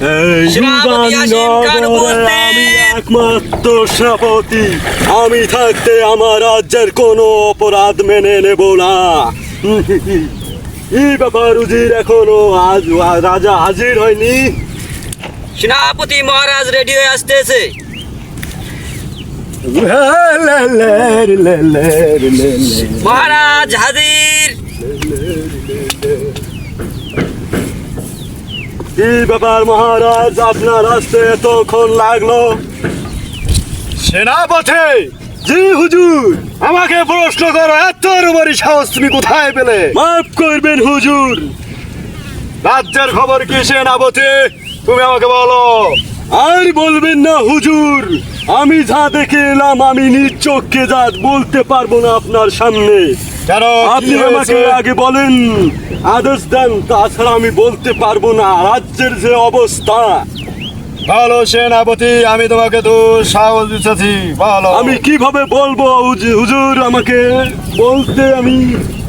এই নগরে আমি একমাত্র সেনাপতি। আমি থাকতে আমার রাজ্যের কোনো অপরাধ মেনে নেব না। এই ব্যাপার উজির, এখনো আজ রাজা হাজির হয়নি। সেনাপতি মহারাজ রেডি হয়ে আসতেছে। মহারাজ হাজির। কি ব্যাপার মহারাজ, আপনার আসতে এতক্ষণ লাগলো? সেনাপতি, জি হুজুর। আমাকে প্রশ্ন করো, এত বড় সাহস তুমি কোথায় পেলে? মাফ করবেন হুজুর। রাজ্যের খবর কি সেনাপতি? তুমি আমাকে বলো। আর বলবেন না হুজুর, আমি যা দেখে এলাম আমি নিজ চোখকে যা বলতে পারবো না আপনার সামনে। কেন, আপনি আমাকে আগে বলেন, আদেশ দেন, তাছাড়া আমি বলতে পারবো না রাজ্যের যে অবস্থা। বলো সেনাপতি, আমি তোমাকে তো সাহস দিতেছি, বলো। আমি কিভাবে বলবো হুজুর, আমাকে বলতে আমি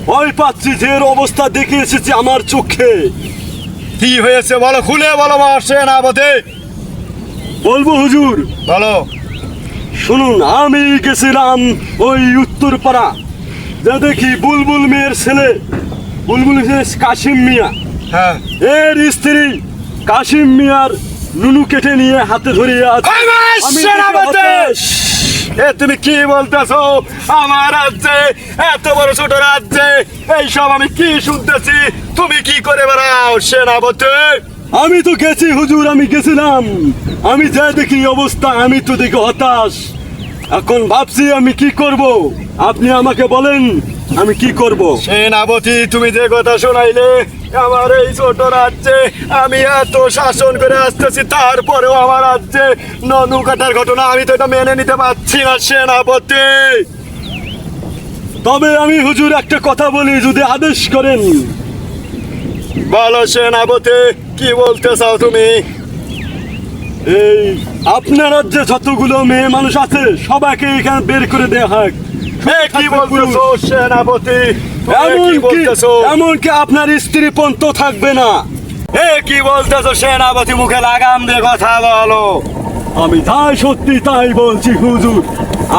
ভয় পাচ্ছি। যে অবস্থা দেখে এসেছি আমার চোখে। কি হয়েছে বলো, খুলে বলো সেনাপতি। বলবো হুজুর? বলো। শুনুন, আমি গেছিলাম ওই উত্তরপাড়া, যা দেখি বুলবুল মেয়ের ছেলে, বুলবুল কাশিম মিয়া, হ্যাঁ, এর স্ত্রী কাশিম মিয়ার নুনু কেটে নিয়ে হাতে ধরিয়ে আছে। আমি সেনাপতি, এ তুমি কি বলতেছো? আমার রাজ্যে, এত বড় ছোট রাজ্যে এইসব আমি কি শুনতেছি? তুমি কি করে বেড়াও সেনাপতি? আমি তো গেছি হুজুর, আমি গেছিলাম। আমি যা দেখি অবস্থা, আমি তো দেখি হতাশ। এখন ভাবছি আমি কি করব। আপনি আমাকে বলেন আমি কি করব। সেনাপতি, তুমি যে কথা শোনাইলে, আমার এই ছোট রাজ্যে আমি এত শাসন করে আসতেছি, তারপরেও আমার রাজ্যে ননু কাটার ঘটনা, আমি তো এটা মেনে নিতে পারছি না সেনাপতি। তবে আমি হুজুর একটা কথা বলি, যদি আদেশ করেন। বলো সেনাপতি, কি বলতে চাও তুমি? এই আপনার রাজ্যে যতগুলো মেয়ে মানুষ আছে সবাইকে এখানে বের করে দেওয়া হয়। এ কি বলতেছো সেনাপতি? তুমি কি বলতেছো? এমনকি আপনার স্ত্রী পর্যন্ত থাকবে না। এ কি বলতেছো সেনাপতি? মুখে লাগাম দিয়ে কথা বলো। আমি তাই সত্যি তাই বলছি হুজুর।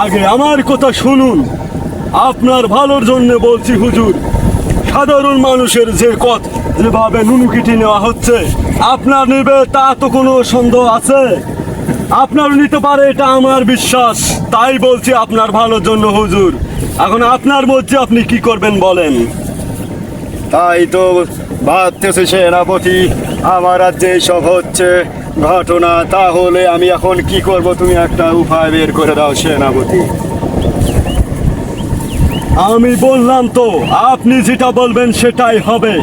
আগে আমার কথা শুনুন, আপনার ভালোর জন্য বলছি হুজুর। সাধারণ মানুষের যে যেভাবে নুনু কেটে নেওয়া হচ্ছে, আপনার নেবে তা তো কোনো সন্দেহ আছে? আপনার নিতে পারে, এটা আমার বিশ্বাস। তাই বলছি আপনার ভালোর জন্য হুজুর। এখন আপনার মধ্যে আপনি কি করবেন বলেন। তাই তো ভাবতেছি সেনাপতি, আমার রাজ্যে সব হচ্ছে ঘটনা, তাহলে আমি এখন কি করব? তুমি একটা উপায় বের করে দাও সেনাপতি। আমি বললাম তো, আপনি যেটা বলবেন সেটাই হবে।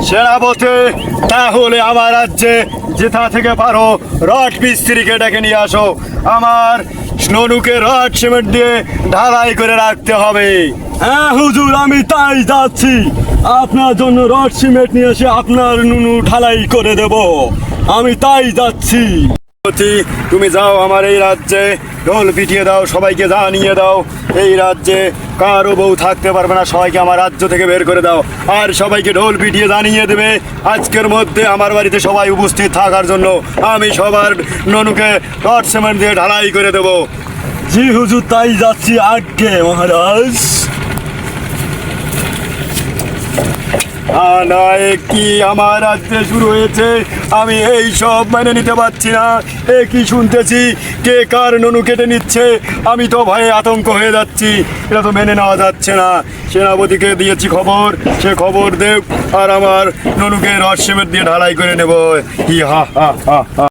সেনাপতি, তাহলে আমার রাজ্যে যেথা থেকে পারো রড মিস্ত্রিকে ডেকে নিয়ে আসো। আমার ননুকে রড সিমেন্ট দিয়ে ঢালাই করে রাখতে হবে। হ্যাঁ হুজুর, আমি তাই যাচ্ছি। আপনার জন্য রড সিমেন্ট নিয়ে এসে আপনার নুনু ঢালাই করে দেব। আমি তাই যাচ্ছি। তুমি যাও, আমার এই রাজ্যে ঢোল পিটিয়ে দাও, সবাইকে জানিয়ে দাও এই রাজ্যে কারো বউ থাকতে পারবে না, সবাইকে আমার রাজ্য থেকে বের করে দাও। আর সবাইকে ঢোল পিটিয়ে জানিয়ে দেবে আজকের মধ্যে আমার বাড়িতে সবাই উপস্থিত থাকার জন্য। আমি সবার ননুকে রড সিমেন্ট দিয়ে ঢালাই করে দেবো। জি হুজুর, তাই যাচ্ছি। আজ্ঞে মহারাজ। নয় কি আমার রাজ্যে শুরু হয়েছে, আমি এই সব মেনে নিতে পারছি না। এ কি শুনতেছি, কে কার ননু কেটে নিচ্ছে, আমি তো ভয়ে আতঙ্ক হয়ে যাচ্ছি। এটা তো মেনে নেওয়া যাচ্ছে না। সেনাপতিকে দিয়েছি খবর, সে খবর দেব, আর আমার ননুকে রড সিমেন্ট দিয়ে ঢালাই করে নেব। হি হা হা হা হা।